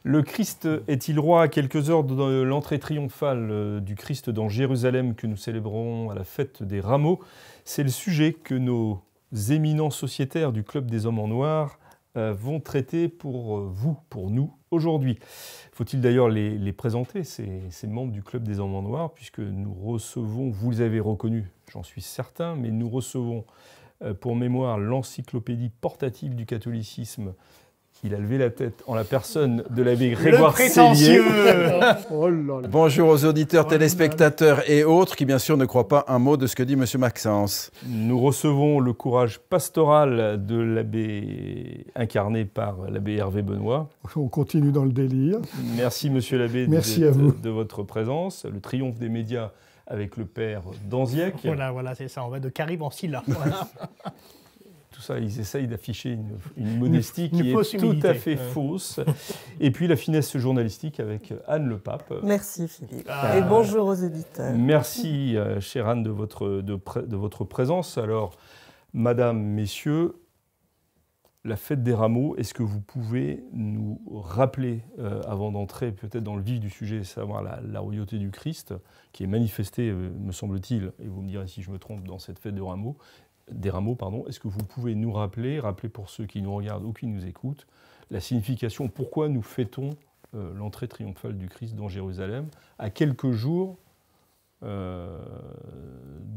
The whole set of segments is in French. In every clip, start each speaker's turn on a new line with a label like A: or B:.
A: Le Christ est-il roi? À quelques heures de l'entrée triomphale du Christ dans Jérusalem que nous célébrons à la fête des Rameaux, c'est le sujet que nos éminents sociétaires du Club des Hommes en Noir vont traiter pour vous, pour nous, aujourd'hui. Faut-il d'ailleurs les présenter, ces membres du Club des Hommes en Noir, puisque nous recevons, vous les avez reconnus, j'en suis certain, mais nous recevons pour mémoire l'encyclopédie portative du catholicisme. Il a levé la tête en la personne de l'abbé Grégoire Sellier.
B: Oh là là.
C: Bonjour aux auditeurs, téléspectateurs et autres qui, bien sûr, ne croient pas un mot de ce que dit M. Maxence.
A: Nous recevons le courage pastoral de l'abbé incarné par l'abbé Hervé Benoît.
B: On continue dans le délire.
A: Merci, monsieur l'abbé, de votre présence. Le triomphe des médias avec le père Danziac.
D: Voilà, c'est ça. On va de Caribe en Scylla. Voilà.
A: Tout ça, ils essayent d'afficher une modestie qui est tout
D: humilité.
A: à fait fausse. Et puis la finesse journalistique avec Anne Le Pape.
E: Merci Philippe. Et bonjour aux éditeurs.
A: Merci, chère Anne, de votre présence. Alors, madame, messieurs, la fête des Rameaux, est-ce que vous pouvez nous rappeler, avant d'entrer peut-être dans le vif du sujet, savoir la royauté du Christ, qui est manifestée, me semble-t-il, et vous me direz si je me trompe, dans cette fête des Rameaux, est-ce que vous pouvez nous rappeler pour ceux qui nous regardent ou qui nous écoutent, la signification, pourquoi nous fêtons l'entrée triomphale du Christ dans Jérusalem à quelques jours de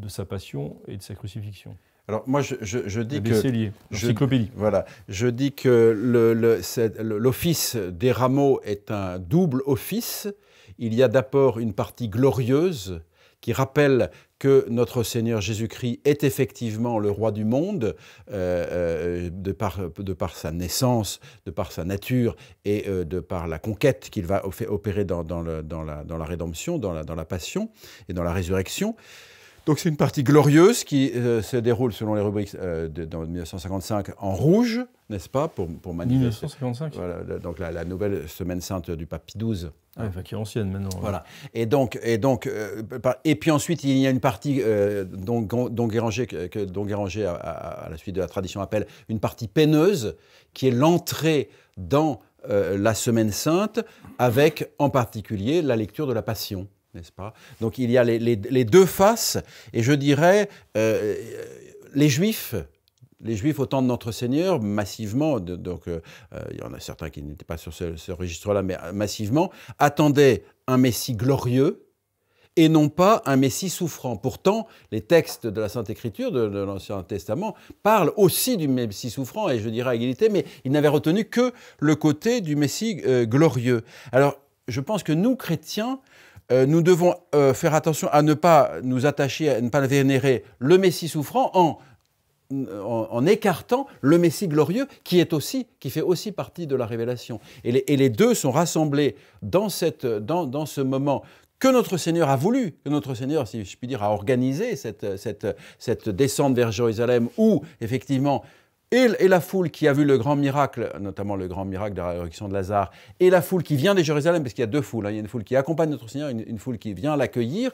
A: sa passion et de sa crucifixion?
C: Alors moi, je dis que...
A: Sellier, l'encyclopédie.
C: Voilà. Je dis que l'office des Rameaux est un double office. Il y a d'abord une partie glorieuse qui rappelle que notre Seigneur Jésus-Christ est effectivement le roi du monde, de par sa naissance, de par sa nature et de par la conquête qu'il va opérer dans la rédemption, dans la passion et dans la résurrection. Donc c'est une partie glorieuse qui se déroule selon les rubriques dans 1955 en rouge, n'est-ce pas, pour manifester.
A: 1955.
C: Voilà, donc la nouvelle semaine sainte du pape Pie XII.
A: Qui est ancienne maintenant.
C: Voilà. Et puis ensuite il y a une partie dont Guéranger à la suite de la tradition appelle une partie peineuse, qui est l'entrée dans la semaine sainte, avec en particulier la lecture de la Passion. N'est-ce pas? Donc il y a les deux faces, et je dirais, les Juifs au temps de notre Seigneur, massivement, il y en a certains qui n'étaient pas sur ce registre-là, mais massivement, attendaient un Messie glorieux, et non pas un Messie souffrant. Pourtant, les textes de la Sainte Écriture, de l'Ancien Testament, parlent aussi du Messie souffrant, et je dirais à égalité, mais ils n'avaient retenu que le côté du Messie glorieux. Alors, je pense que nous, chrétiens, nous devons faire attention à ne pas nous attacher, à ne pas vénérer le Messie souffrant en écartant le Messie glorieux qui fait aussi partie de la révélation. Et les deux sont rassemblés dans ce moment que notre Seigneur a voulu, que notre Seigneur, si je puis dire, a organisé cette descente vers Jérusalem où, effectivement, et la foule qui a vu le grand miracle, notamment le grand miracle de la résurrection de Lazare, et la foule qui vient de Jérusalem, parce qu'il y a deux foules, il y a une foule qui accompagne notre Seigneur, une foule qui vient l'accueillir.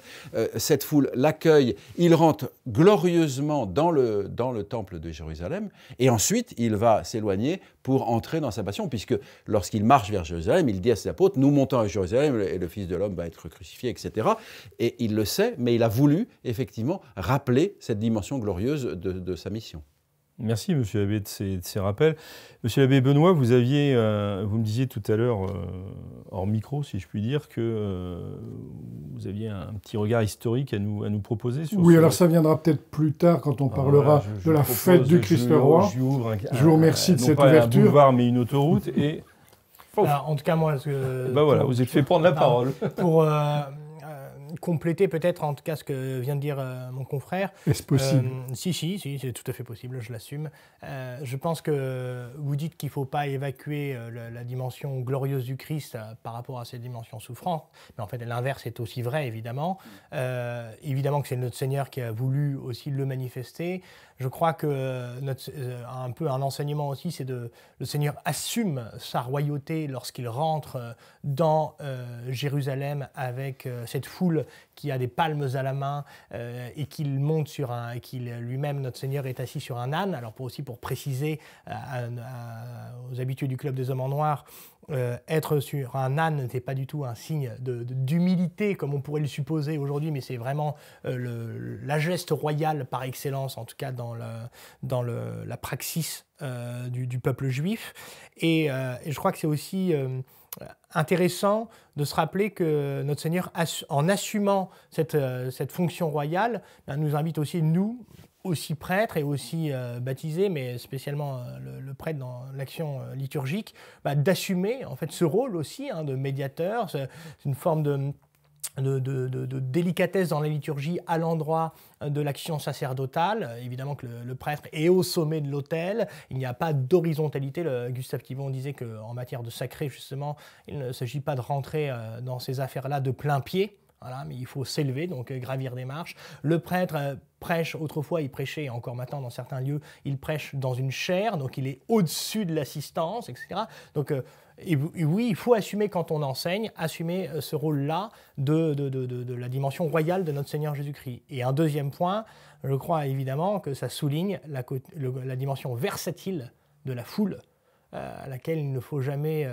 C: Cette foule l'accueille, il rentre glorieusement dans le temple de Jérusalem, et ensuite il va s'éloigner pour entrer dans sa passion, puisque lorsqu'il marche vers Jérusalem, il dit à ses apôtres, nous montons à Jérusalem, et le Fils de l'homme va être crucifié, etc. Et il le sait, mais il a voulu effectivement rappeler cette dimension glorieuse de sa mission.
A: Merci, monsieur l'abbé, de ces rappels. Monsieur l'abbé Benoît, vous me disiez tout à l'heure, hors micro, si je puis dire, que vous aviez un petit regard historique à nous proposer.
B: Oui, alors ça viendra peut-être plus tard quand on parlera de la fête du Christ roi. Je vous remercie de cette ouverture.
A: Un boulevard, mais une autoroute. Et...
D: Alors, en tout cas, moi...
A: voilà, vous êtes fait prendre la parole.
D: Pour compléter peut-être en tout cas ce que vient de dire mon confrère.
B: Est-ce possible?
D: Si, c'est tout à fait possible, je l'assume. Je pense que vous dites qu'il ne faut pas évacuer la dimension glorieuse du Christ par rapport à cette dimension souffrante, mais en fait l'inverse est aussi vrai, évidemment. Évidemment que c'est notre Seigneur qui a voulu aussi le manifester. Je crois que un peu un enseignement aussi, c'est le Seigneur assume sa royauté lorsqu'il rentre dans Jérusalem avec cette foule qui a des palmes à la main et qu'il monte sur lui-même, notre Seigneur, est assis sur un âne. Alors aussi pour préciser aux habitués du Club des Hommes en Noir, être sur un âne n'était pas du tout un signe d'humilité comme on pourrait le supposer aujourd'hui, mais c'est vraiment la geste royale par excellence, en tout cas dans la praxis du peuple juif. Et je crois que c'est aussi intéressant de se rappeler que notre Seigneur, en assumant cette fonction royale, nous invite aussi, nous, aussi prêtres et aussi baptisés, mais spécialement le prêtre dans l'action liturgique, d'assumer en fait ce rôle aussi de médiateur. C'est une forme de délicatesse dans la liturgie à l'endroit de l'action sacerdotale. Évidemment que le prêtre est au sommet de l'autel, il n'y a pas d'horizontalité. Gustave Thibon disait qu'en matière de sacré, justement, il ne s'agit pas de rentrer dans ces affaires-là de plein pied. Voilà, mais il faut s'élever, donc gravir des marches. Le prêtre prêche, autrefois il prêchait, encore maintenant dans certains lieux, il prêche dans une chaire, donc il est au-dessus de l'assistance, etc. Donc et oui, il faut assumer quand on enseigne, assumer ce rôle-là de la dimension royale de notre Seigneur Jésus-Christ. Et un deuxième point, je crois évidemment que ça souligne la dimension versatile de la foule, à laquelle il ne faut jamais,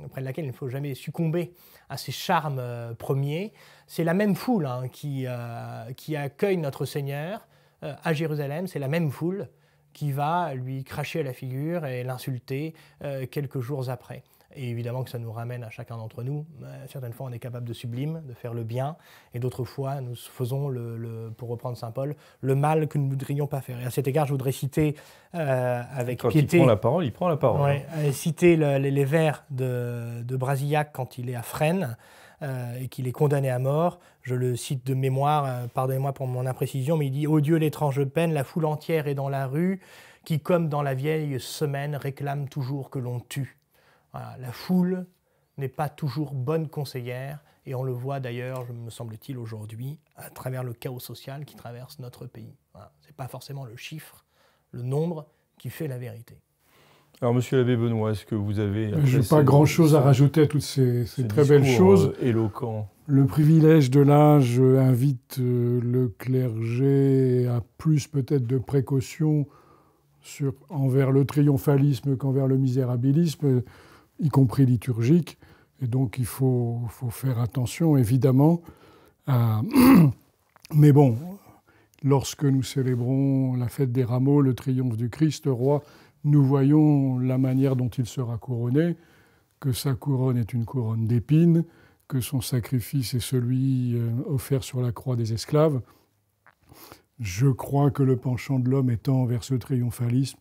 D: auprès de laquelle il ne faut jamais succomber à ses charmes premiers. C'est la même foule qui accueille notre Seigneur à Jérusalem, c'est la même foule qui va lui cracher à la figure et l'insulter quelques jours après. Et évidemment que ça nous ramène à chacun d'entre nous. Certaines fois, on est capable de sublime, de faire le bien, et d'autres fois, nous faisons, pour reprendre saint Paul, le mal que nous ne voudrions pas faire. Et à cet égard, je voudrais citer avec piété...
A: Il prend la parole.
D: Ouais, citer les vers de Brasillac quand il est à Fresnes, et qu'il est condamné à mort. Je le cite de mémoire, pardonnez-moi pour mon imprécision, mais il dit « Ô Dieu, l'étrange peine, la foule entière est dans la rue, qui, comme dans la vieille semaine, réclame toujours que l'on tue. » Voilà, la foule n'est pas toujours bonne conseillère, et on le voit d'ailleurs, me semble-t-il, aujourd'hui, à travers le chaos social qui traverse notre pays. Voilà. Ce n'est pas forcément le chiffre, le nombre qui fait la vérité.
A: Alors, monsieur l'abbé Benoît, est-ce que vous avez...
B: Je n'ai pas grand-chose à rajouter à toutes ces très belles choses.
A: Éloquent.
B: Le privilège de l'âge invite le clergé à plus peut-être de précaution envers le triomphalisme qu'envers le misérabilisme, y compris liturgique. Et donc, il faut faire attention, évidemment. Mais bon, lorsque nous célébrons la fête des Rameaux, le triomphe du Christ roi, nous voyons la manière dont il sera couronné, que sa couronne est une couronne d'épines, que son sacrifice est celui offert sur la croix des esclaves. Je crois que le penchant de l'homme étant vers ce triomphalisme,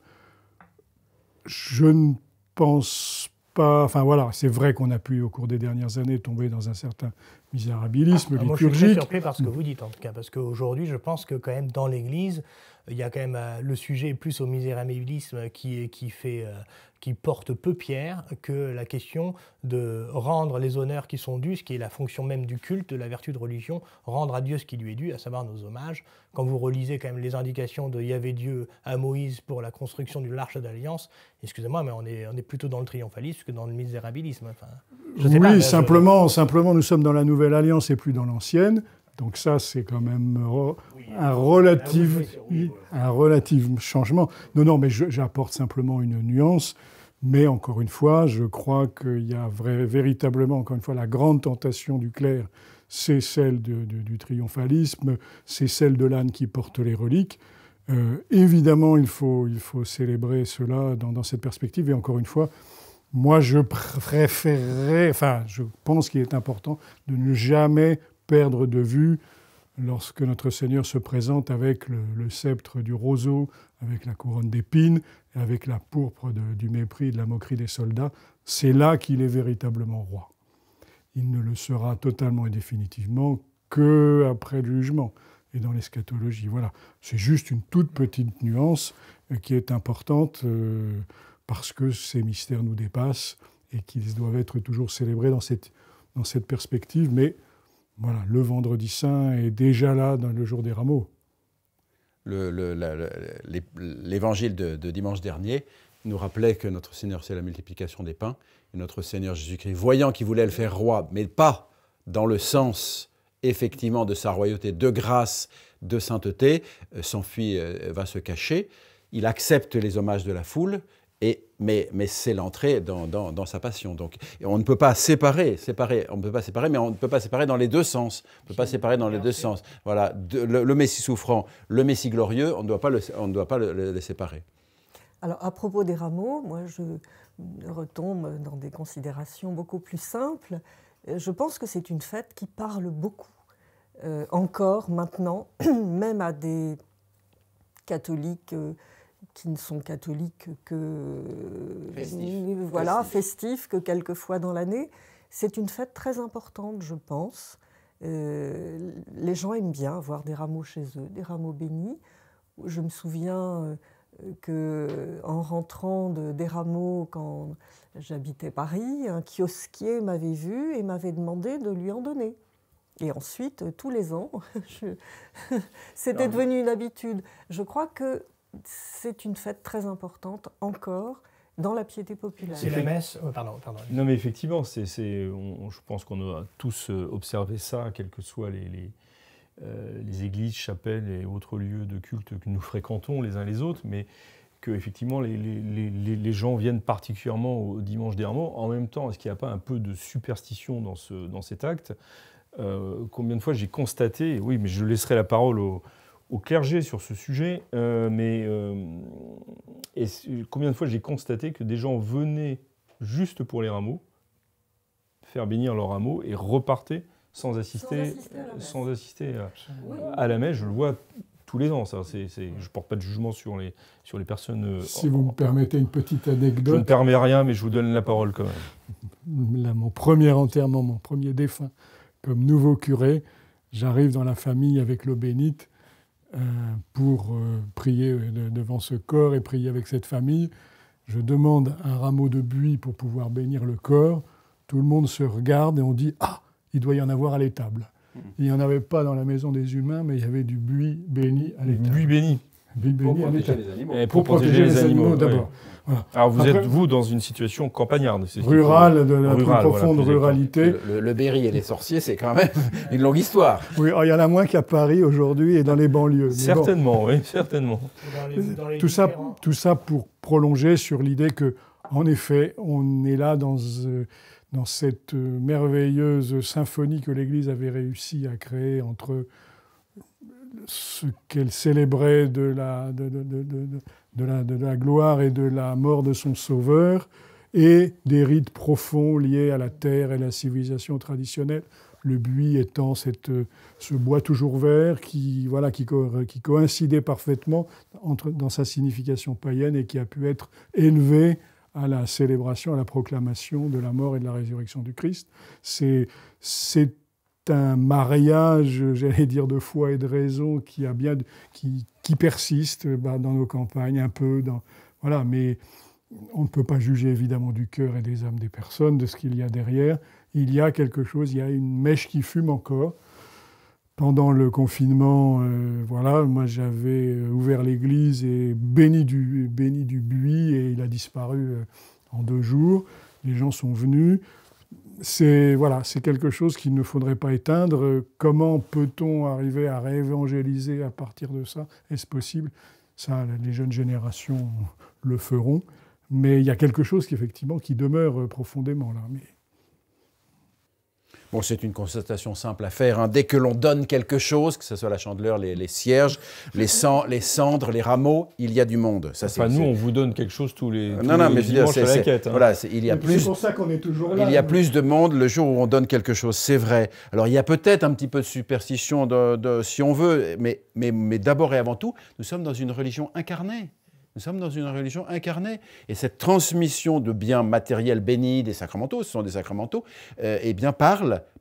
B: je ne pense pas... Enfin voilà, c'est vrai qu'on a pu, au cours des dernières années, tomber dans un certain misérabilisme liturgique.
D: Moi, je suis très surpris par ce que vous dites, en tout cas, parce qu'aujourd'hui, je pense que quand même, dans l'Église, il y a quand même le sujet plus au misérabilisme qui porte peu pierre que la question de rendre les honneurs qui sont dus, ce qui est la fonction même du culte, de la vertu de religion, rendre à Dieu ce qui lui est dû, à savoir nos hommages. Quand vous relisez quand même les indications de Yahvé Dieu à Moïse pour la construction de l'Arche d'Alliance, excusez-moi, mais on est plutôt dans le triomphalisme que dans le misérabilisme. Enfin,
B: oui, simplement, nous sommes dans la Nouvelle Alliance et plus dans l'Ancienne. Donc ça, c'est quand même un relatif changement. Non, mais j'apporte simplement une nuance. Mais encore une fois, je crois qu'il y a véritablement, encore une fois, la grande tentation du clerc, c'est celle du triomphalisme, c'est celle de l'âne qui porte les reliques. Évidemment, il faut célébrer cela dans cette perspective. Et encore une fois, moi, je pense qu'il est important de ne jamais perdre de vue, lorsque notre Seigneur se présente avec le sceptre du roseau, avec la couronne d'épines, avec la pourpre du mépris et de la moquerie des soldats, c'est là qu'il est véritablement roi. Il ne le sera totalement et définitivement qu'après le jugement et dans l'eschatologie. Voilà, c'est juste une toute petite nuance qui est importante parce que ces mystères nous dépassent et qu'ils doivent être toujours célébrés dans cette perspective, mais voilà, le vendredi saint est déjà là dans le jour des Rameaux.
C: L'évangile de dimanche dernier nous rappelait que notre Seigneur, c'est la multiplication des pains. Et notre Seigneur Jésus-Christ, voyant qu'il voulait le faire roi, mais pas dans le sens effectivement de sa royauté, de grâce, de sainteté, s'enfuit, va se cacher. Il accepte les hommages de la foule, mais c'est l'entrée dans sa passion. Donc, on ne peut pas séparer, on ne peut pas séparer, mais on ne peut pas séparer dans les deux sens. On ne peut pas séparer dans les deux sens. Voilà, le Messie souffrant, le Messie glorieux, on ne doit pas les séparer.
E: Alors, à propos des rameaux, moi, je retombe dans des considérations beaucoup plus simples. Je pense que c'est une fête qui parle beaucoup, encore maintenant, même à des catholiques qui ne sont catholiques que festifs, que quelques fois dans l'année. C'est une fête très importante, je pense. Les gens aiment bien avoir des rameaux chez eux, des rameaux bénis. Je me souviens qu'en rentrant des rameaux quand j'habitais Paris, un kiosquier m'avait vu et m'avait demandé de lui en donner. Et ensuite, tous les ans, c'était devenu une habitude. Je crois que c'est une fête très importante encore dans la piété populaire.
D: C'est la messe. Pardon.
A: Non, mais effectivement, je pense qu'on a tous observé ça, quelles que soient les églises, chapelles et autres lieux de culte que nous fréquentons les uns les autres, mais que effectivement les gens viennent particulièrement au dimanche des rameaux. En même temps, est-ce qu'il n'y a pas un peu de superstition dans cet acte? Combien de fois j'ai constaté, oui, mais je laisserai la parole au clergé sur ce sujet, combien de fois j'ai constaté que des gens venaient juste pour les rameaux, faire bénir leurs rameaux et repartaient sans assister à la messe. Je le vois tous les ans. Ça. Je ne porte pas de jugement sur les personnes.
B: Si vous me permettez une petite anecdote.
A: Je ne permets rien, mais je vous donne la parole quand même.
B: Là, mon premier enterrement, mon premier défunt, comme nouveau curé, j'arrive dans la famille avec l'eau bénite pour prier devant ce corps et prier avec cette famille. Je demande un rameau de buis pour pouvoir bénir le corps. Tout le monde se regarde et on dit « Ah, il doit y en avoir à l'étable ». Il n'y en avait pas dans la maison des humains, mais il y avait du buis béni à l'étable.
A: Buis béni.
B: Pour
C: protéger les animaux.
A: Pour protéger les animaux
B: d'abord.
A: Oui. Voilà. Alors vous êtes, vous, dans une situation campagnarde.
B: Rurale, de la plus profonde ruralité.
C: Le Berry et les sorciers, c'est quand même une longue histoire.
B: Oui, il y en a moins qu'à Paris aujourd'hui et dans les banlieues.
A: Certainement, bon, oui, certainement.
B: Tout ça pour prolonger sur l'idée que, en effet, on est là dans cette merveilleuse symphonie que l'Église avait réussi à créer entre ce qu'elle célébrait de la gloire et de la mort de son Sauveur, et des rites profonds liés à la terre et la civilisation traditionnelle. Le buis étant ce bois toujours vert qui coïncidait parfaitement dans sa signification païenne et qui a pu être élevé à la célébration, à la proclamation de la mort et de la résurrection du Christ. C'est un mariage, j'allais dire, de foi et de raison qui persiste dans nos campagnes un peu. Voilà, mais on ne peut pas juger évidemment du cœur et des âmes des personnes, de ce qu'il y a derrière. Il y a quelque chose, il y a une mèche qui fume encore. Pendant le confinement, moi j'avais ouvert l'église et béni du buis, et il a disparu en 2 jours. Les gens sont venus. C'est quelque chose qu'il ne faudrait pas éteindre. Comment peut-on arriver à réévangéliser à partir de ça? Est-ce possible? Ça, les jeunes générations le feront. Mais il y a quelque chose qui demeure profondément là.
C: Bon, c'est une constatation simple à faire. Hein. Dès que l'on donne quelque chose, que ce soit la chandeleur, les cierges, les cendres, les rameaux, il y a du monde. Ça,
A: nous, on vous donne quelque chose tous les
C: dimanches à la quête. Voilà,
B: c'est pour ça qu'on est toujours là.
C: Il y a plus de monde le jour où on donne quelque chose, c'est vrai. Alors, il y a peut-être un petit peu de superstition, si on veut, mais d'abord et avant tout, nous sommes dans une religion incarnée. Nous sommes dans une religion incarnée. Et cette transmission de biens matériels bénis, des sacramentaux, ce sont des sacramentaux,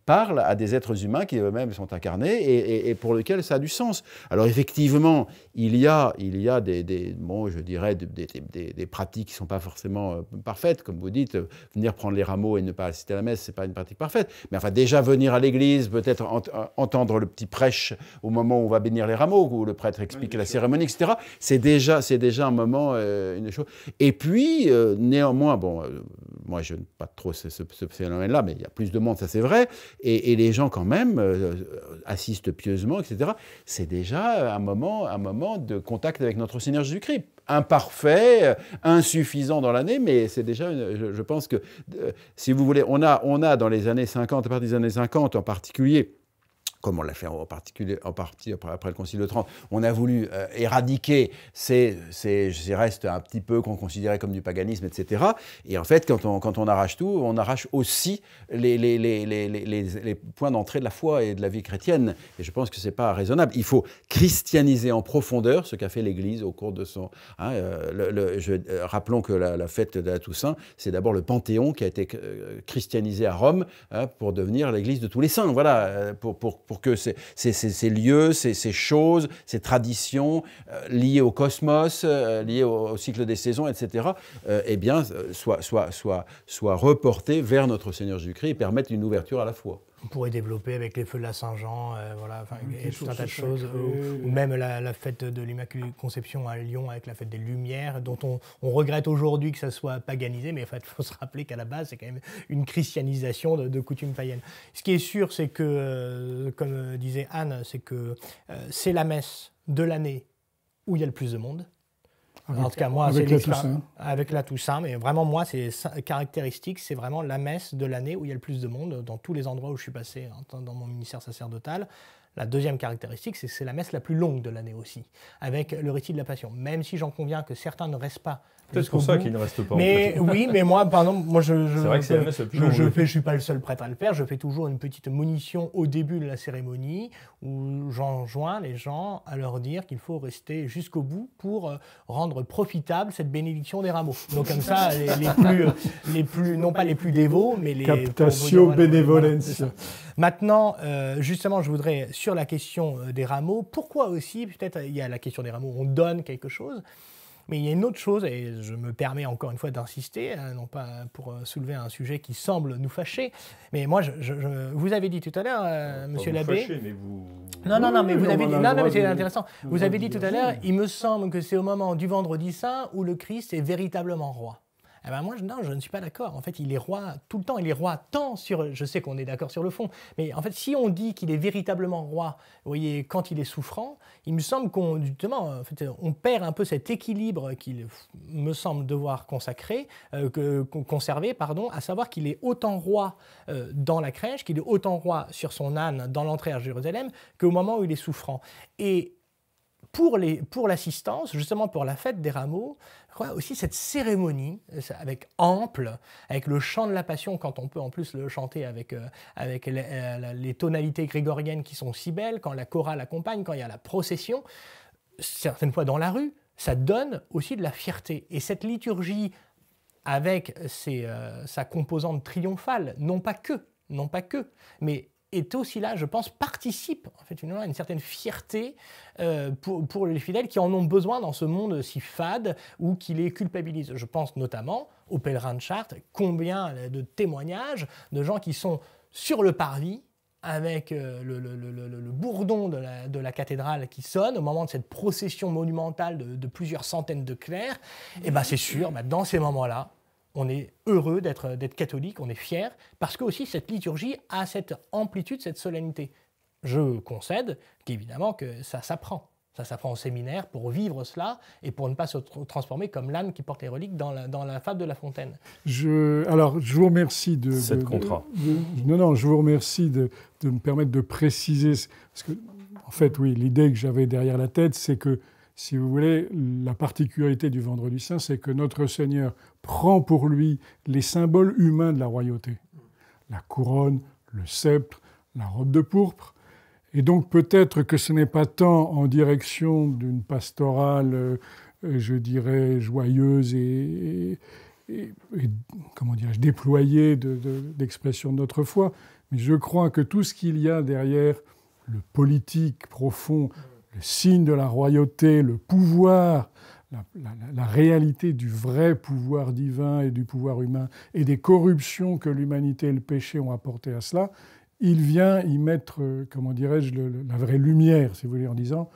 C: parle à des êtres humains qui eux-mêmes sont incarnés et pour lesquels ça a du sens. Alors effectivement, il y a des pratiques qui ne sont pas forcément parfaites. Comme vous dites, venir prendre les rameaux et ne pas assister à la messe, ce n'est pas une pratique parfaite. Mais enfin, déjà venir à l'église, peut-être entendre le petit prêche au moment où on va bénir les rameaux, où le prêtre explique la cérémonie, etc. C'est déjà un moment, une chose. Et puis, néanmoins, moi, je n'ai pas trop ce phénomène-là, mais il y a plus de monde, ça c'est vrai. Et les gens, quand même, assistent pieusement, etc. C'est déjà un moment de contact avec notre Seigneur Jésus-Christ. Imparfait, insuffisant dans l'année, mais c'est déjà, je pense que, si vous voulez, on a dans les années 50, à partir des années 50 en particulier, comme on l'a fait en partie après le Concile de Trente, on a voulu éradiquer ces restes un petit peu qu'on considérait comme du paganisme, etc. Et en fait, quand on arrache tout, on arrache aussi les points d'entrée de la foi et de la vie chrétienne. Et je pense que ce n'est pas raisonnable. Il faut christianiser en profondeur ce qu'a fait l'Église au cours de son... rappelons que la fête de la Toussaint, c'est d'abord le Panthéon qui a été christianisé à Rome pour devenir l'Église de tous les saints. Voilà, pour que ces lieux, ces choses, ces traditions liées au cosmos, liées au cycle des saisons, etc., eh bien, soient reportées vers notre Seigneur Jésus-Christ et permettent une ouverture à la foi.
D: On pourrait développer avec les feux de la Saint-Jean, et tout un tas de choses, ou même la fête de l'Immaculée Conception à Lyon avec la fête des Lumières, dont on regrette aujourd'hui que ça soit paganisé, mais en fait, il faut se rappeler qu'à la base, c'est quand même une christianisation de coutumes païennes. Ce qui est sûr, c'est que, comme disait Anne, c'est que c'est la messe de l'année où il y a le plus de monde. En tout cas, moi, avec la Toussaint, mais vraiment, moi, c'est caractéristique, c'est vraiment la messe de l'année où il y a le plus de monde, dans tous les endroits où je suis passé dans mon ministère sacerdotal. La deuxième caractéristique, c'est que c'est la messe la plus longue de l'année aussi, avec le récit de la Passion. Même si j'en conviens que certains ne restent pas.
A: Peut-être pour ça qu'ils ne restent pas.
D: Mais
A: en fait.
D: Oui, mais moi, par exemple,
A: c'est vrai que c'est la messe la plus longue.
D: Je suis pas le seul prêtre à le faire. Je fais toujours une petite monition au début de la cérémonie où j'enjoins les gens à leur dire qu'il faut rester jusqu'au bout pour rendre profitable cette bénédiction des rameaux. Donc comme ça, les plus non pas les plus dévots, mais les
B: captatio benevolentia.
D: Maintenant, justement, je voudrais, sur la question des rameaux, pourquoi aussi, peut-être il y a la question des rameaux, on donne quelque chose, mais il y a une autre chose, et je me permets encore une fois d'insister, non pas pour soulever un sujet qui semble nous fâcher, mais moi, vous avez dit tout à l'heure, monsieur l'abbé...
A: Fâcher, mais vous...
D: Non, mais vous avez dit... Non, mais c'est intéressant. Vous avez dit tout à l'heure, il me semble que c'est au moment du Vendredi Saint où le Christ est véritablement roi. Eh ben moi, non, je ne suis pas d'accord. En fait, il est roi tout le temps. Il est roi tant sur... Je sais qu'on est d'accord sur le fond. Mais en fait, si on dit qu'il est véritablement roi, vous voyez, quand il est souffrant, il me semble on perd un peu cet équilibre qu'il me semble devoir conserver, à savoir qu'il est autant roi dans la crèche, qu'il est autant roi sur son âne dans l'entrée à Jérusalem, qu'au moment où il est souffrant. Et pour l'assistance, justement pour la fête des rameaux, je crois aussi cette cérémonie avec ample, avec le chant de la Passion, quand on peut en plus le chanter avec les tonalités grégoriennes qui sont si belles, quand la chorale accompagne, quand il y a la procession, certaines fois dans la rue, ça donne aussi de la fierté. Et cette liturgie avec sa composante triomphale, non pas que, mais est aussi là, je pense, participe en fait à une certaine fierté pour les fidèles qui en ont besoin dans ce monde si fade ou qui les culpabilise. Je pense notamment aux pèlerins de Chartres, combien de témoignages de gens qui sont sur le parvis avec le bourdon de la cathédrale qui sonne au moment de cette procession monumentale de plusieurs centaines de clercs. Et bien c'est sûr, dans ces moments-là, on est heureux d'être catholique, on est fier, parce que aussi cette liturgie a cette amplitude, cette solennité. Je concède qu'évidemment que ça s'apprend. Ça s'apprend au séminaire pour vivre cela et pour ne pas se transformer comme l'âne qui porte les reliques dans la fable de La Fontaine.
B: Alors, je vous remercie de je vous remercie de me permettre de préciser, parce que, en fait, oui, l'idée que j'avais derrière la tête, c'est que, si vous voulez, la particularité du Vendredi Saint, c'est que notre Seigneur prend pour lui les symboles humains de la royauté. La couronne, le sceptre, la robe de pourpre. Et donc peut-être que ce n'est pas tant en direction d'une pastorale, je dirais, joyeuse et comment dirais-je, déployée d'expression de notre foi, mais je crois que tout ce qu'il y a derrière le politique profond, le signe de la royauté, le pouvoir, la réalité du vrai pouvoir divin et du pouvoir humain et des corruptions que l'humanité et le péché ont apportées à cela, il vient y mettre, comment dirais-je, la vraie lumière, si vous voulez, en disant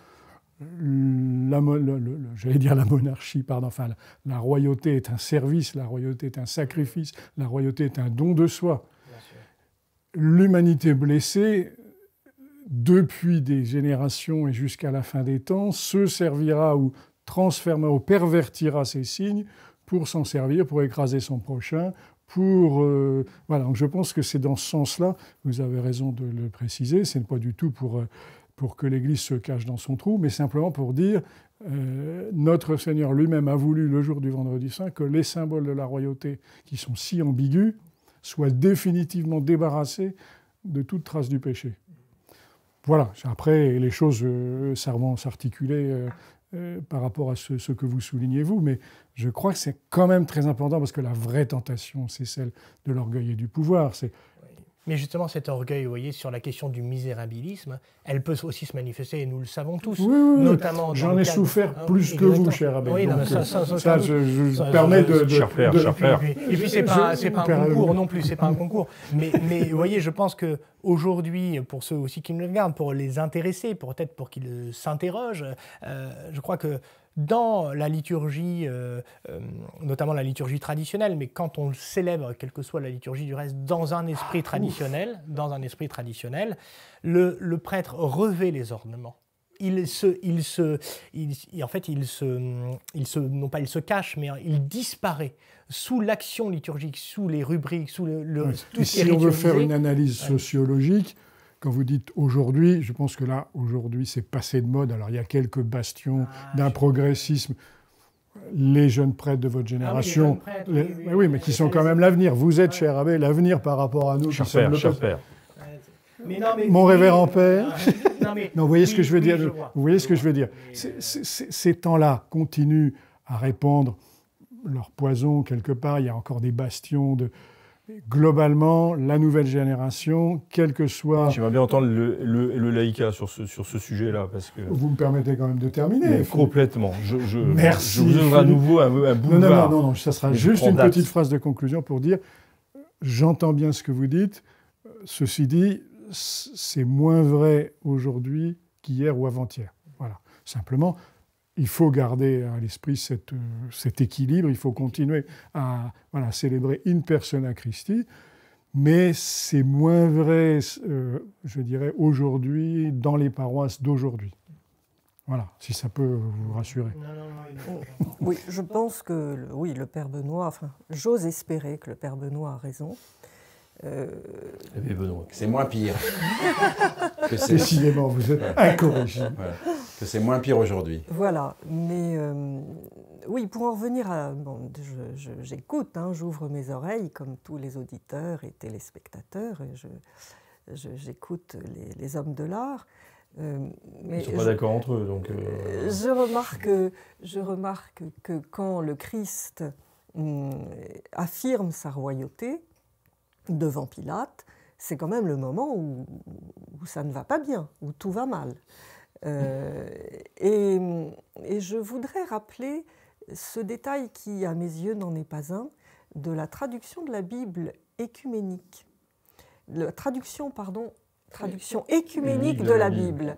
B: j'allais dire la monarchie, pardon, enfin la royauté est un service, la royauté est un sacrifice, la royauté est un don de soi. L'humanité blessée, depuis des générations et jusqu'à la fin des temps, se servira ou transformera ou pervertira ces signes pour s'en servir, pour écraser son prochain, voilà. Donc je pense que c'est dans ce sens-là, vous avez raison de le préciser, ce n'est pas du tout pour que l'Église se cache dans son trou, mais simplement pour dire notre Seigneur lui-même a voulu, le jour du Vendredi Saint, que les symboles de la royauté, qui sont si ambigus, soient définitivement débarrassés de toute trace du péché. Voilà. Après, les choses vont s'articuler par rapport à ce que vous soulignez, vous, mais je crois que c'est quand même très important, parce que la vraie tentation, c'est celle de l'orgueil et du pouvoir.
D: Mais justement, cet orgueil, vous voyez, sur la question du misérabilisme, elle peut aussi se manifester, et nous le savons tous.
B: Oui,
D: notamment
B: j'en ai souffert plus que vous, cher Abbé.
D: Oui,
B: donc,
D: ça,
B: je me permets de...
A: Cher frère.
D: Et puis, c'est pas un concours non plus, c'est pas un concours. Mais vous voyez, je pense qu'aujourd'hui, pour ceux aussi qui me le regardent, pour les intéresser, peut-être pour qu'ils s'interrogent, je crois que dans la liturgie, notamment la liturgie traditionnelle, mais quand on célèbre, quelle que soit la liturgie du reste, dans un esprit traditionnel, le prêtre revêt les ornements. Non pas il se cache, mais il disparaît sous l'action liturgique, sous les rubriques, sous tout ce qui est
B: si on veut faire
D: ritualisé.
B: une analyse sociologique, quand vous dites aujourd'hui, je pense que là, aujourd'hui, c'est passé de mode. Alors, il y a quelques bastions d'un progressisme. Les jeunes prêtres de votre génération, oui, mais qui sont quand même l'avenir. Vous êtes, cher abbé, l'avenir par rapport à nous.
A: Cher père.
B: Mon révérend père. Non, vous voyez ce que je veux dire.
D: Je
B: vous voyez ce que je veux dire. Ces temps-là continuent à répandre leur poison quelque part. Il y a encore des bastions de... Globalement, la nouvelle génération, quel que soit...
A: J'aimerais bien entendre le laïcat sur ce sujet-là, parce que...
B: Vous me permettez quand même de terminer.
A: Mais complètement.
B: Merci.
A: Je vous donnerai à nouveau un boulevard.
B: Non, ça sera juste une petite phrase de conclusion pour dire, j'entends bien ce que vous dites, ceci dit, c'est moins vrai aujourd'hui qu'hier ou avant-hier. Voilà. Simplement, il faut garder à l'esprit cet équilibre, il faut continuer à célébrer in persona Christi, mais c'est moins vrai, je dirais, aujourd'hui, dans les paroisses d'aujourd'hui. Voilà, si ça peut vous rassurer.
E: Oui, je pense que le Père Benoît, j'ose espérer que le Père Benoît a raison.
C: C'est moins pire.
B: Décidément, vous êtes incorrigible.
C: Voilà. Que c'est moins pire aujourd'hui.
E: Voilà, mais oui, pour en revenir à... j'écoute, j'ouvre mes oreilles comme tous les auditeurs et téléspectateurs, et j'écoute les hommes de l'art.
A: Ils ne sont pas d'accord entre eux, donc...
E: Je remarque que quand le Christ affirme sa royauté devant Pilate, c'est quand même le moment où ça ne va pas bien, où tout va mal. Et je voudrais rappeler ce détail qui, à mes yeux, n'en est pas un, de la traduction de la Bible écuménique. La traduction écuménique de la Bible,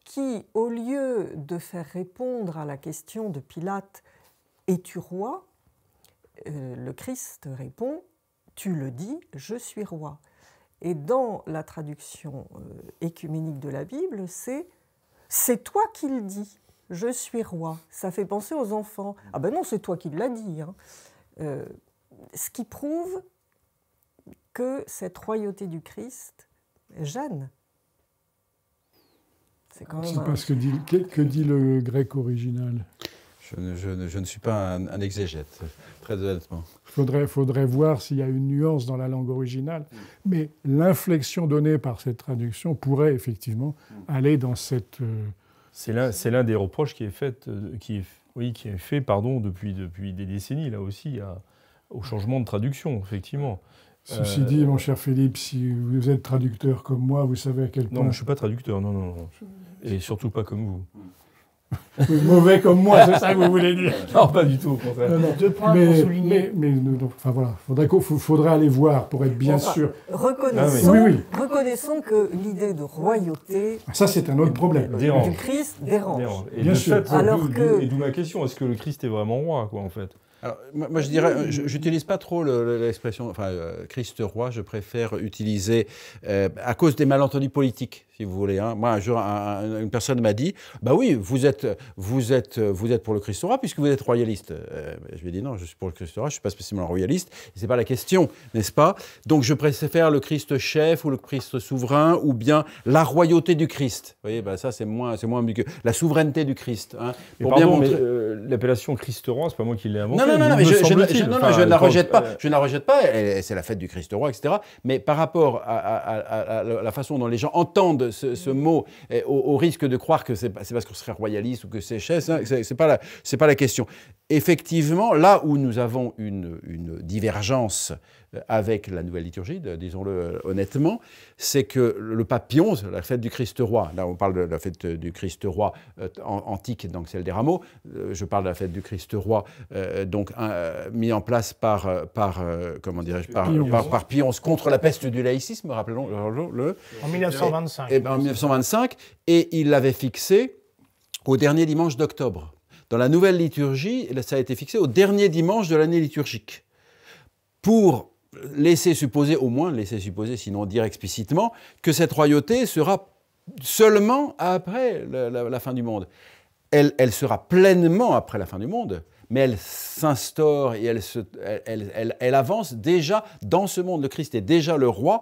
E: qui, au lieu de faire répondre à la question de Pilate « Es-tu roi ?», le Christ répond « Tu le dis, je suis roi ». Et dans la traduction écuménique de la Bible, c'est toi qui le dis, je suis roi. Ça fait penser aux enfants. Ah ben non, c'est toi qui l'as dit. Ce qui prouve que cette royauté du Christ gêne.
B: C'est quand même pas ce que dit le grec original.
C: Je ne suis pas un exégète, très honnêtement.
B: Il faudrait voir s'il y a une nuance dans la langue originale. Mais l'inflexion donnée par cette traduction pourrait effectivement aller dans cette...
A: C'est l'un des reproches qui est fait, depuis des décennies, là aussi, au changement de traduction, effectivement.
B: Ceci dit, mon cher Philippe, si vous êtes traducteur comme moi, vous savez à quel point...
A: Non, je ne suis pas traducteur, non. Et surtout pas comme vous.
B: Mauvais comme moi, c'est ça que vous voulez dire?
A: Non, pas du tout, au contraire.
B: Non, non.
D: 2 points pour souligner.
B: Enfin voilà, faudrait aller voir pour être bien
E: Enfin,
B: sûr.
E: Reconnaissons,
B: Oui, oui.
E: reconnaissons que l'idée de royauté
B: Ça, c'est un autre problème.
A: Dérange.
E: du Christ dérange.
A: Et
B: Bien
A: de
B: sûr.
A: fait,
E: Alors que-
A: et d'où ma question, est-ce que le Christ est vraiment roi, quoi, en fait?
C: Alors, moi, je dirais, j'utilise pas trop l'expression Christ roi, je préfère utiliser, à cause des malentendus politiques, si vous voulez. Hein. Moi, un jour, une personne m'a dit, bah oui, vous êtes pour le Christ roi puisque vous êtes royaliste. Je lui ai dit non, je suis pour le Christ roi, je suis pas spécialement royaliste, c'est pas la question, n'est-ce pas? Donc je préfère le Christ chef ou le Christ souverain ou bien la royauté du Christ. Vous voyez, bah ça c'est moins ambigu. La souveraineté du Christ. Hein,
A: pour bien montrer... l'appellation Christ roi, c'est pas moi qui l'ai inventé.
C: Non, mais je ne la rejette pas. Je ne la rejette pas. C'est la fête du Christ roi, etc. Mais par rapport à la façon dont les gens entendent ce mot, au risque de croire que c'est parce qu'on serait royaliste ou que c'est chef, hein, c'est pas la question. Effectivement, là où nous avons une divergence avec la nouvelle liturgie, disons-le honnêtement, c'est que le pape Pie XI, la fête du Christ roi, là on parle de la fête du Christ roi antique, donc celle des rameaux, je parle de la fête du Christ roi, donc mis en place par Pie XI contre la peste du laïcisme, rappelons-le.
D: En 1925.
C: En 1925, et il l'avait fixé au dernier dimanche d'octobre. Dans la nouvelle liturgie, ça a été fixé au dernier dimanche de l'année liturgique, pour laisser supposer, sinon dire explicitement, que cette royauté sera seulement après la fin du monde. Elle sera pleinement après la fin du monde, mais elle s'instaure et elle avance déjà dans ce monde. Le Christ est déjà le roi.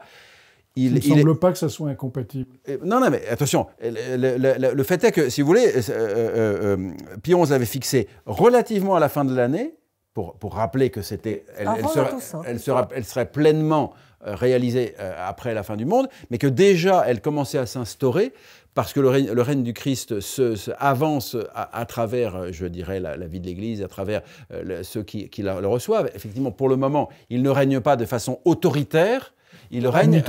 B: Il ne semble pas que ça soit incompatible.
C: Non, mais attention, le fait est que, si vous voulez, Pie XI l'avait fixé relativement à la fin de l'année, pour rappeler que elle serait pleinement réalisée après la fin du monde, mais que déjà elle commençait à s'instaurer, parce que le règne du Christ avance à travers, je dirais, la vie de l'Église, à travers ceux qui le reçoivent. Effectivement, pour le moment, il ne règne pas de façon autoritaire. Il règne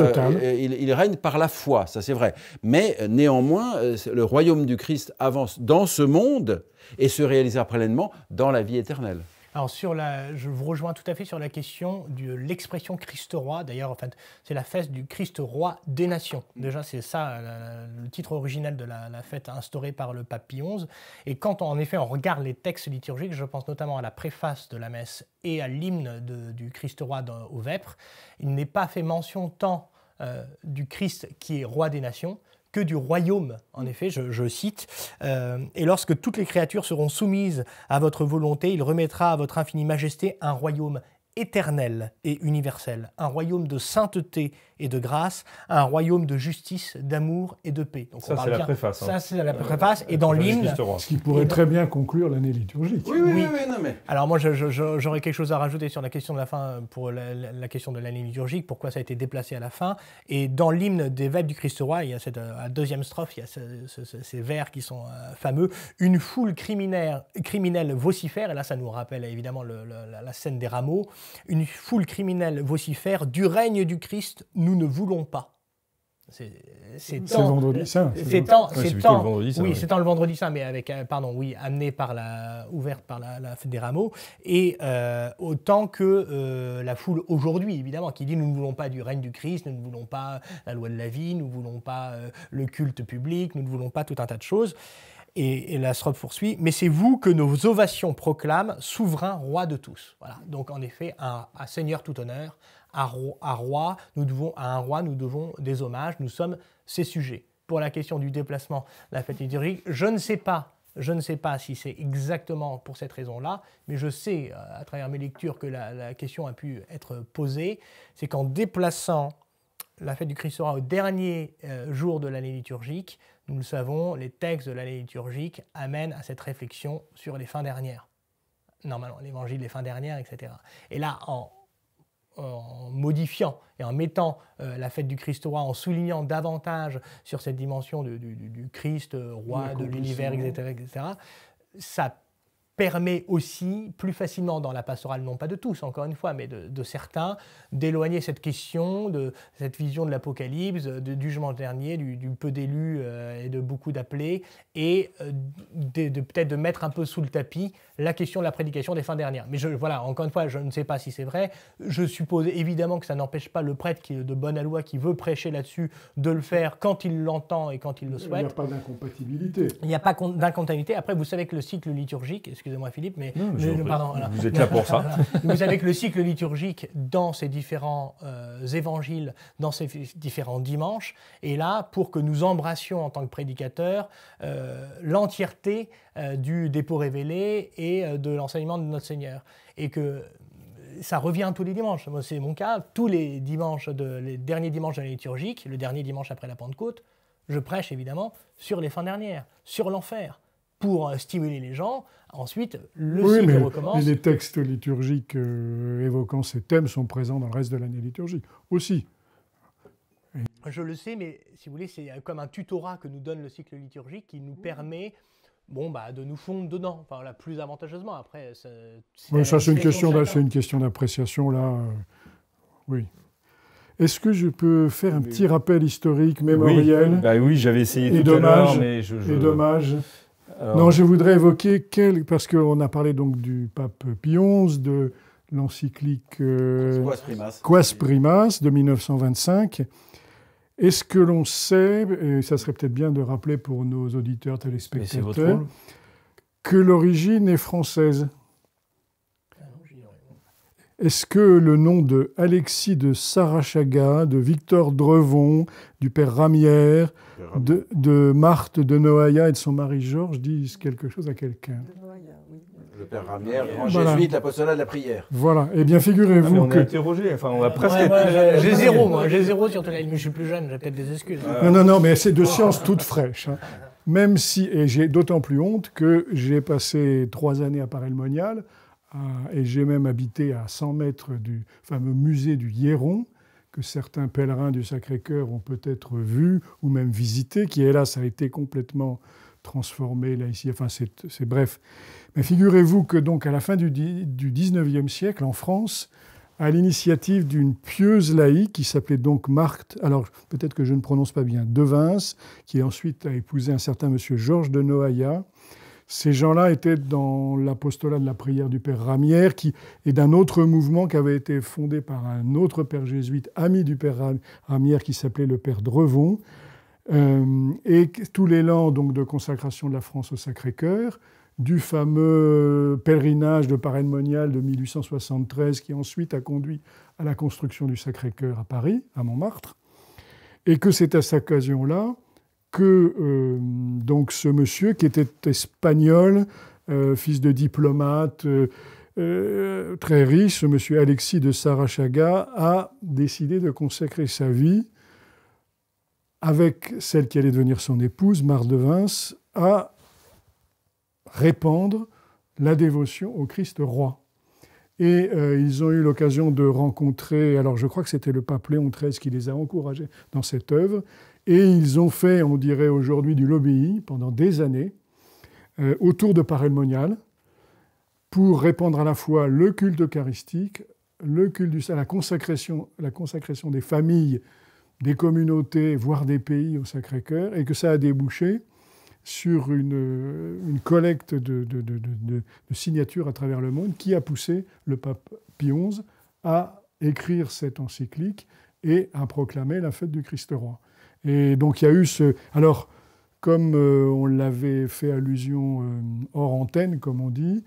C: par la foi, ça c'est vrai. Mais néanmoins, le royaume du Christ avance dans ce monde et se réalisera pleinement dans la vie éternelle.
D: Alors je vous rejoins tout à fait sur la question de l'expression Christ roi. D'ailleurs, en fait, c'est la fête du Christ roi des nations. Déjà, c'est ça le titre original de la fête instaurée par le pape Pie XI. Et quand en effet on regarde les textes liturgiques, je pense notamment à la préface de la messe et à l'hymne du Christ roi au Vêpres, il n'est pas fait mention tant du Christ qui est roi des nations que du royaume, en effet, je cite, et lorsque toutes les créatures seront soumises à votre volonté, il remettra à votre infinie majesté un royaume éternel et universel, un royaume de sainteté et de grâce, un royaume de justice, d'amour et de paix. Donc
A: ça, c'est la préface.
D: Ça, c'est la préface, et dans l'hymne...
B: Ce qui pourrait très bien conclure l'année liturgique.
C: Oui, non mais...
D: Alors moi, j'aurais quelque chose à rajouter sur la question de la fin, pour la question de l'année liturgique, pourquoi ça a été déplacé à la fin. Et dans l'hymne des Vêpres du Christ roi, il y a à la deuxième strophe, il y a ces vers qui sont fameux. Une foule criminelle vocifère, et là ça nous rappelle évidemment la scène des rameaux. Une foule criminelle vocifère, du règne du Christ, nous ne voulons pas.
B: C'est le vendredi saint.
A: C'est
D: le vendredi saint, mais ouverte par la fête des rameaux. Et autant que la foule aujourd'hui, évidemment, qui dit nous ne voulons pas du règne du Christ, nous ne voulons pas la loi de la vie, nous ne voulons pas le culte public, nous ne voulons pas tout un tas de choses. Et la strophe poursuit, mais c'est vous que nos ovations proclament, souverain roi de tous. Voilà. Donc en effet, à Seigneur tout honneur, à un roi, nous devons des hommages, nous sommes ses sujets. Pour la question du déplacement, la fête liturgique, je ne sais pas si c'est exactement pour cette raison-là, mais je sais, à travers mes lectures, que la question a pu être posée. C'est qu'en déplaçant la fête du Christ roi au dernier jour de l'année liturgique, nous le savons, les textes de l'année liturgique amènent à cette réflexion sur les fins dernières. Normalement, l'évangile des fins dernières, etc. Et là, en modifiant et en mettant la fête du Christ roi, en soulignant davantage sur cette dimension du Christ roi de l'univers, etc., ça permet aussi plus facilement dans la pastorale, non pas de tous encore une fois, mais de certains, d'éloigner cette question, de cette vision de l'Apocalypse, du jugement dernier, du peu d'élus et de beaucoup d'appelés, et peut-être de mettre un peu sous le tapis la question de la prédication des fins dernières. Mais voilà, encore une fois, je ne sais pas si c'est vrai. Je suppose évidemment que ça n'empêche pas le prêtre qui est de bonne aloi, qui veut prêcher là-dessus, de le faire quand il l'entend et quand il le souhaite.
B: Il n'y a pas d'incompatibilité.
D: Il n'y a pas d'incompatibilité. Après, vous savez que le cycle liturgique, excusez-moi Philippe, mais pardon, voilà.
A: Vous êtes là pour ça.
D: Vous savez que le cycle liturgique dans ces différents évangiles, dans ces différents dimanches, est là pour que nous embrassions en tant que prédicateurs l'entièreté du dépôt révélé et de l'enseignement de notre Seigneur. Et que ça revient tous les dimanches. Moi, c'est mon cas. Tous les dimanches, les derniers dimanches de la liturgique, le dernier dimanche après la Pentecôte, je prêche évidemment sur les fins dernières, sur l'enfer, pour stimuler les gens. Ensuite, le cycle recommence.
B: Les textes liturgiques évoquant ces thèmes sont présents dans le reste de l'année liturgique aussi.
D: Je le sais, mais si vous voulez, c'est comme un tutorat que nous donne le cycle liturgique qui nous permet de nous fondre dedans, enfin, là, plus avantageusement. Après,
B: c'est une question d'appréciation, là. Oui. Est-ce que je peux faire un petit rappel historique, mémoriel?
A: Oui, j'avais essayé tout à l'heure, mais
B: dommage. Alors... Non, je voudrais évoquer parce qu'on a parlé donc du pape Pie XI, de l'encyclique Quas Primas de 1925. Est-ce que l'on sait, et ça serait peut-être bien de rappeler pour nos auditeurs téléspectateurs, que l'origine est française? Est-ce que le nom de Alexis de Sarachaga, de Victor Drevon, du père Ramière, de Marthe de Noaillat et de son mari Georges disent quelque chose à quelqu'un?
C: Le père Ramière, grand jésuite, l'apostolat de la prière.
B: Voilà. Eh bien, figurez-vous
A: on
B: que...
A: est interrogé. Enfin, on a presque...
D: J'ai zéro, moi. J'ai zéro sur mais je suis plus jeune, j'ai peut-être des excuses.
B: Non, mais c'est de science toute fraîche. Hein. Même si... Et j'ai d'autant plus honte que j'ai passé 3 années à Paray-le-Monial et j'ai même habité à 100 mètres du fameux musée du Hieron, que certains pèlerins du Sacré-Cœur ont peut-être vu ou même visité, qui, hélas, a été complètement transformé là, ici. Enfin, c'est bref. Mais figurez-vous que donc à la fin du 19e siècle, en France, à l'initiative d'une pieuse laïque qui s'appelait donc Marthe, alors peut-être que je ne prononce pas bien, Devins, qui ensuite a épousé un certain monsieur Georges de Noaillat. Ces gens-là étaient dans l'apostolat de la prière du père Ramière, et d'un autre mouvement qui avait été fondé par un autre père jésuite, ami du père Ramière, qui s'appelait le père Drevon. Et tout l'élan donc, de consacration de la France au Sacré-Cœur, du fameux pèlerinage de Paray-le-Monial de 1873 qui ensuite a conduit à la construction du Sacré-Cœur à Paris, à Montmartre, et que c'est à cette occasion-là que donc ce monsieur qui était espagnol, fils de diplomate, très riche, ce monsieur Alexis de Sarachaga, a décidé de consacrer sa vie avec celle qui allait devenir son épouse, Marthe Devins, à répandre la dévotion au Christ roi. Et ils ont eu l'occasion de rencontrer, alors je crois que c'était le pape Léon XIII qui les a encouragés dans cette œuvre, et ils ont fait, on dirait aujourd'hui, du lobbying pendant des années autour de Paray-le-Monial pour répandre à la fois le culte eucharistique, le culte la consacration des familles, des communautés, voire des pays au Sacré-Cœur, et que ça a débouché sur une collecte de signatures à travers le monde qui a poussé le pape Pie XI à écrire cette encyclique et à proclamer la fête du Christ roi. Et donc il y a eu Alors, comme on l'avait fait allusion hors antenne, comme on dit,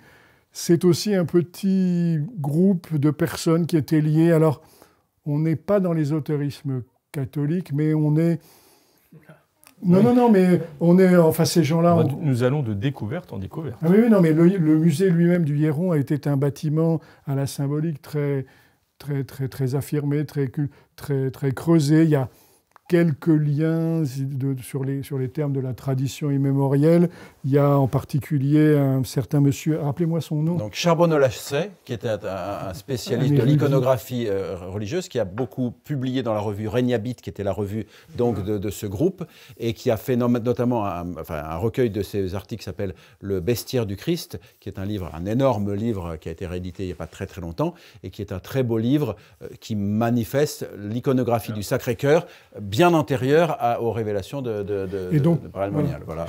B: c'est aussi un petit groupe de personnes qui étaient liées. Alors, on n'est pas dans l'ésotérisme catholique, mais on est... Non, mais on est... Enfin, ces gens-là...
A: Nous allons de découverte en découverte.
B: Ah oui, non, mais le musée lui-même du Hieron a été un bâtiment à la symbolique très affirmé, très creusé. Il y a quelques liens sur les termes de la tradition immémorielle. Il y a en particulier un certain monsieur, rappelez-moi son nom.
C: Donc Charbonneau-Lacet, qui était un spécialiste de l'iconographie religieuse, qui a beaucoup publié dans la revue Regnabit, qui était la revue donc, de ce groupe, et qui a fait notamment un recueil de ses articles qui s'appelle Le Bestiaire du Christ, qui est un énorme livre qui a été réédité il n'y a pas très très longtemps, et qui est un très beau livre qui manifeste l'iconographie du Sacré-Cœur, bien antérieure aux révélations de Paray-le-Monial. Voilà.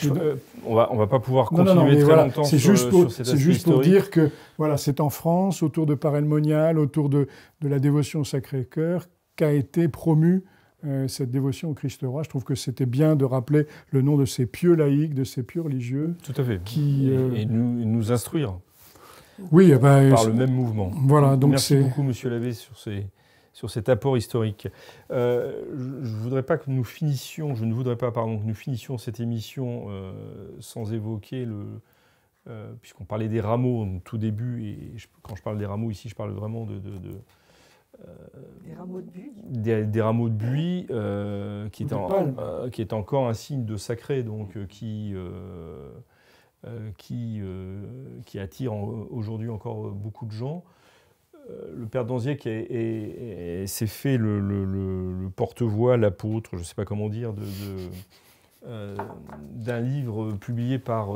A: On va pas pouvoir continuer très longtemps
B: c'est
A: sur,
B: juste
A: sur cet aspect
B: C'est juste pour
A: historique.
B: dire que voilà, c'est en France, autour de Paray-le-Monial, autour de la dévotion au Sacré-Cœur, qu'a été promue cette dévotion au Christ roi. Je trouve que c'était bien de rappeler le nom de ces pieux laïcs, de ces pieux religieux.
A: Tout à fait.
B: Qui,
A: et nous instruire
B: oui,
A: par le même mouvement.
B: Voilà, donc
A: merci beaucoup, Monsieur l'abbé, sur cet apport historique. Je ne voudrais pas que nous finissions cette émission sans évoquer puisqu'on parlait des rameaux au tout début, et quand je parle des rameaux ici, je parle vraiment
E: des rameaux de buis.
A: Des rameaux de buis, qui est encore un signe de sacré, donc qui attire aujourd'hui encore beaucoup de gens. Le père Danziec s'est fait le porte-voix, l'apôtre, je ne sais pas comment dire, d'un livre publié par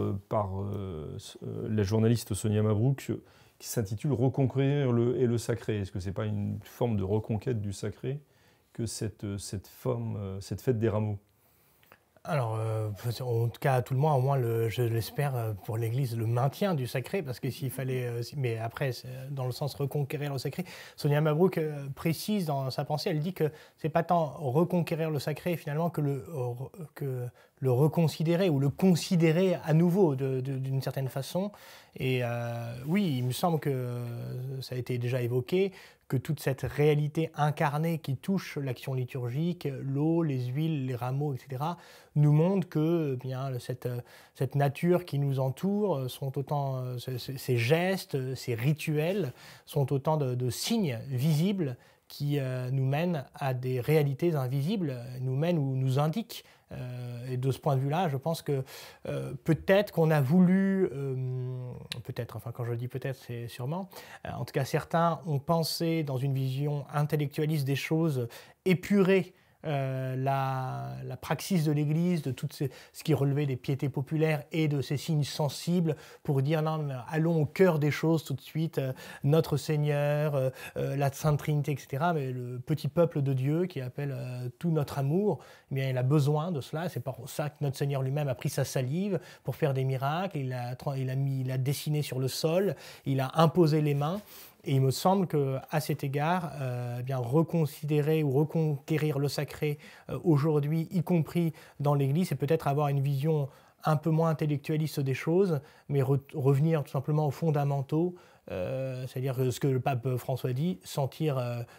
A: la journaliste Sonia Mabrouk qui s'intitule « Reconquérir le sacré ». Est-ce que ce n'est pas une forme de reconquête du sacré que cette fête des rameaux ?
D: Alors, en tout cas, à tout le moins, au moins, je l'espère, pour l'Église, le maintien du sacré, parce que s'il fallait... mais après, dans le sens reconquérir le sacré, Sonia Mabrouk précise dans sa pensée, elle dit que c'est pas tant reconquérir le sacré, finalement, que le reconsidérer ou le considérer à nouveau d'une certaine façon. Et oui, il me semble que ça a été déjà évoqué, que toute cette réalité incarnée qui touche l'action liturgique, l'eau, les huiles, les rameaux, etc., nous montre que bien, cette nature qui nous entoure, sont autant, ces gestes, ces rituels, sont autant de signes visibles qui nous mènent à des réalités invisibles, nous mènent ou nous indiquent. Et de ce point de vue-là, je pense que peut-être qu'on a voulu, quand je dis peut-être, c'est sûrement, en tout cas certains ont pensé dans une vision intellectualiste des choses, épurer la praxis de l'Église, de tout ce qui relevait des piétés populaires et de ces signes sensibles pour dire non, allons au cœur des choses tout de suite, notre Seigneur, la Sainte Trinité, etc. Mais le petit peuple de Dieu qui appelle tout notre amour, eh bien, il a besoin de cela. C'est pour ça que notre Seigneur lui-même a pris sa salive pour faire des miracles. Il a dessiné sur le sol, il a imposé les mains. Et il me semble qu'à cet égard, bien reconsidérer ou reconquérir le sacré aujourd'hui, y compris dans l'Église, c'est peut-être avoir une vision un peu moins intellectualiste des choses, mais revenir tout simplement aux fondamentaux, c'est-à-dire ce que le pape François dit,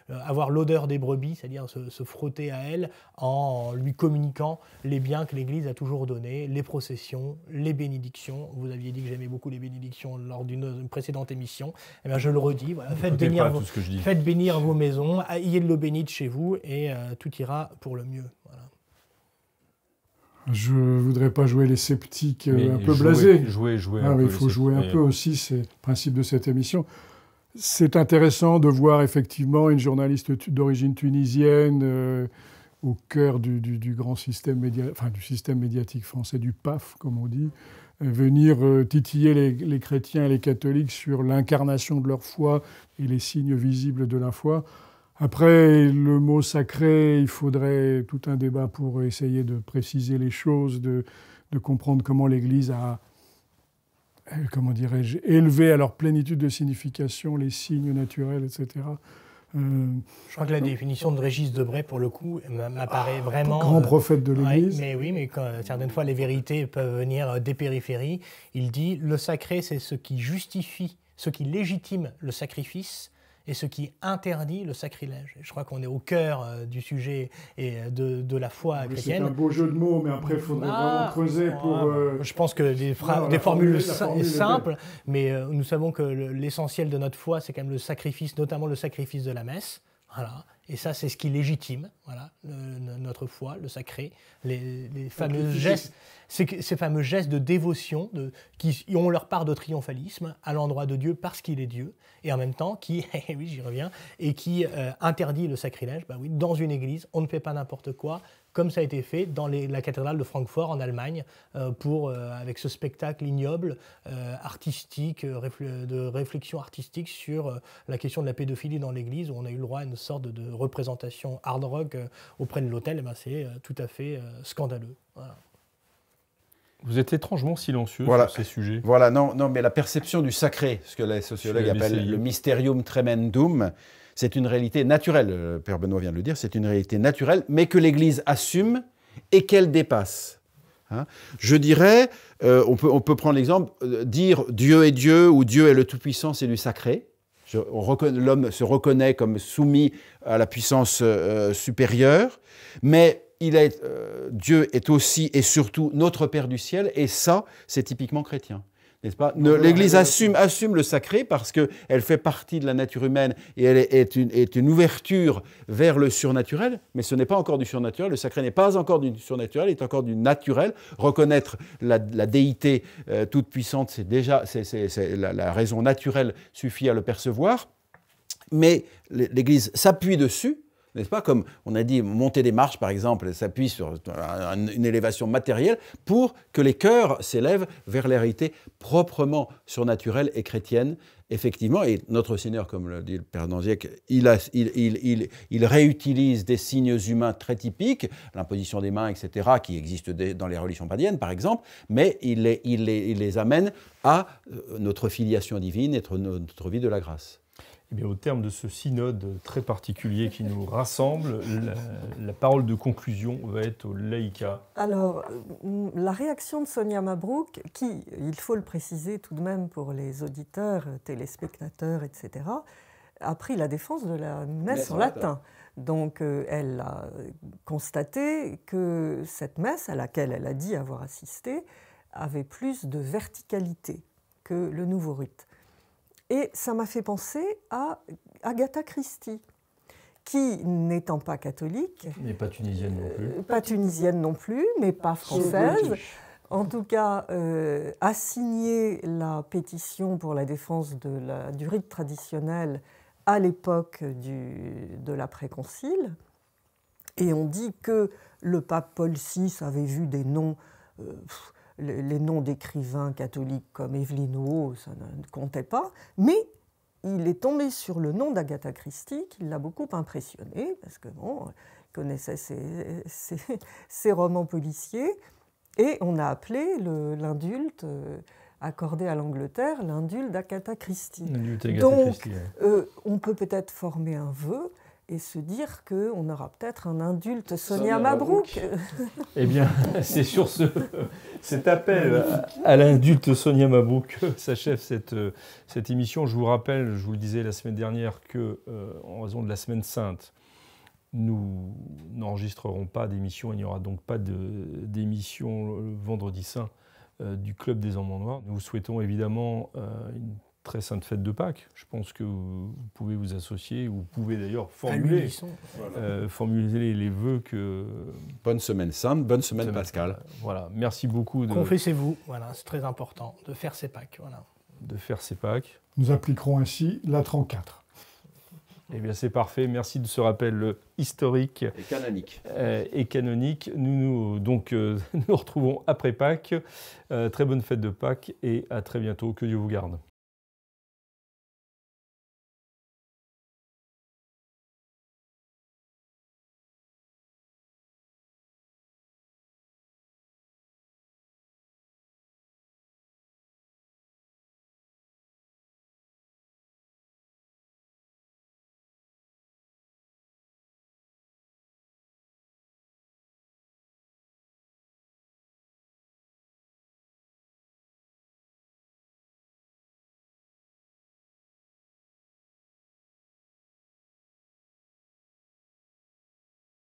D: avoir l'odeur des brebis, c'est-à-dire se frotter à elles en lui communiquant les biens que l'Église a toujours donnés, les processions, les bénédictions. Vous aviez dit que j'aimais beaucoup les bénédictions lors d'une précédente émission. Eh bien, je le redis, voilà, faites bénir vos maisons, ayez de l'eau bénite chez vous et tout ira pour le mieux. Voilà.
B: Je ne voudrais pas jouer les sceptiques un peu blasés. Il faut jouer un peu aussi, c'est le principe de cette émission. C'est intéressant de voir effectivement une journaliste d'origine tunisienne au cœur du grand système du système médiatique français, du PAF, comme on dit, venir titiller les chrétiens et les catholiques sur l'incarnation de leur foi et les signes visibles de la foi. Après, le mot sacré, il faudrait tout un débat pour essayer de préciser les choses, de comprendre comment l'Église a, élevé à leur plénitude de signification les signes naturels, etc.
D: Je crois que la définition de Régis Debray, pour le coup, m'apparaît vraiment...
B: Grand prophète de l'Église.
D: Mais certaines fois, les vérités peuvent venir des périphéries. Il dit, le sacré, c'est ce qui justifie, ce qui légitime le sacrifice, et ce qui interdit le sacrilège. Je crois qu'on est au cœur du sujet et de la foi chrétienne.
B: C'est un beau jeu de mots, mais après, il faudrait vraiment creuser pour...
D: Je pense que des formules simples, mais nous savons que l'essentiel de notre foi, c'est quand même le sacrifice, notamment le sacrifice de la messe. Voilà. Et ça, c'est ce qui légitime voilà, notre foi, le sacré, les fameux gestes, ces fameux gestes de dévotion qui ont leur part de triomphalisme à l'endroit de Dieu parce qu'il est Dieu, et en même temps qui, oui, j'y reviens, et qui interdit le sacrilège. Ben oui, dans une église, on ne fait pas n'importe quoi, comme ça a été fait dans la cathédrale de Francfort en Allemagne, avec ce spectacle ignoble, artistique, de réflexion artistique sur la question de la pédophilie dans l'église, où on a eu le droit à une sorte de représentation hard rock auprès de l'autel. Ben c'est tout à fait scandaleux. Voilà.
A: Vous êtes étrangement silencieux
C: Voilà.
A: sur ces sujets.
C: Voilà, non, mais la perception du sacré, ce que les sociologues appellent le mysterium tremendum, c'est une réalité naturelle, Père Benoît vient de le dire, c'est une réalité naturelle, mais que l'Église assume et qu'elle dépasse. Hein, je dirais, on peut prendre l'exemple, dire Dieu est Dieu ou Dieu est le Tout-Puissant, c'est du sacré. L'homme se reconnaît comme soumis à la puissance supérieure, mais Dieu est aussi et surtout notre Père du ciel, et ça, c'est typiquement chrétien. N'est-ce pas ? L'Église assume le sacré parce qu'elle fait partie de la nature humaine et elle est une ouverture vers le surnaturel, mais ce n'est pas encore du surnaturel. Le sacré n'est pas encore du surnaturel, il est encore du naturel. Reconnaître la déité toute puissante, c'est déjà la raison naturelle suffit à le percevoir. Mais l'Église s'appuie dessus. N'est-ce pas ? Comme on a dit, monter des marches, par exemple, s'appuie sur une élévation matérielle pour que les cœurs s'élèvent vers la réalité proprement surnaturelle et chrétienne, effectivement. Et notre Seigneur, comme le dit le Père Danziec, il réutilise des signes humains très typiques, l'imposition des mains, etc., qui existent dans les religions païennes, par exemple, mais il les amène à notre filiation divine et notre vie de la grâce.
A: Eh bien, au terme de ce synode très particulier qui nous rassemble, la parole de conclusion va être au laïcat.
E: Alors, la réaction de Sonia Mabrouk, qui, il faut le préciser tout de même pour les auditeurs, téléspectateurs, etc., a pris la défense de la messe en latin. Donc, elle a constaté que cette messe, à laquelle elle a dit avoir assisté, avait plus de verticalité que le nouveau rite. Et ça m'a fait penser à Agatha Christie, qui, n'étant pas catholique...
A: Mais pas tunisienne non plus.
E: Pas tunisienne non plus, mais pas française. En tout cas, a signé la pétition pour la défense du rite traditionnel à l'époque de l'après-concile. Et on dit que le pape Paul VI avait vu des noms... les noms d'écrivains catholiques comme Evelyn Waugh, ça ne comptait pas, mais il est tombé sur le nom d'Agatha Christie, qui l'a beaucoup impressionné, parce que bon, il connaissait ses romans policiers, et on a appelé l'indulte accordé à l'Angleterre l'indulte d'Agatha Christie. Donc, on peut peut-être former un vœu et se dire qu'on aura peut-être un indulte Sonia Mabrouk.
A: Eh bien, c'est sur cet appel à l'indulte Sonia Mabrouk que s'achève cette émission. Je vous rappelle, je vous le disais la semaine dernière, qu'en raison de la Semaine Sainte, nous n'enregistrerons pas d'émission. Il n'y aura donc pas d'émission le vendredi saint du Club des Amants Noirs. Nous vous souhaitons évidemment une très sainte fête de Pâques. Je pense que vous pouvez vous associer, vous pouvez d'ailleurs formuler les vœux que...
C: Bonne semaine sainte, bonne semaine pascale.
A: Voilà, merci beaucoup.
D: Confessez-vous, voilà, c'est très important de faire ces Pâques. Voilà.
A: De faire ces Pâques.
B: Nous appliquerons ainsi la 34.
A: Eh bien, c'est parfait. Merci de ce rappel historique et canonique. Nous nous retrouvons après Pâques. Très bonne fête de Pâques et à très bientôt. Que Dieu vous garde.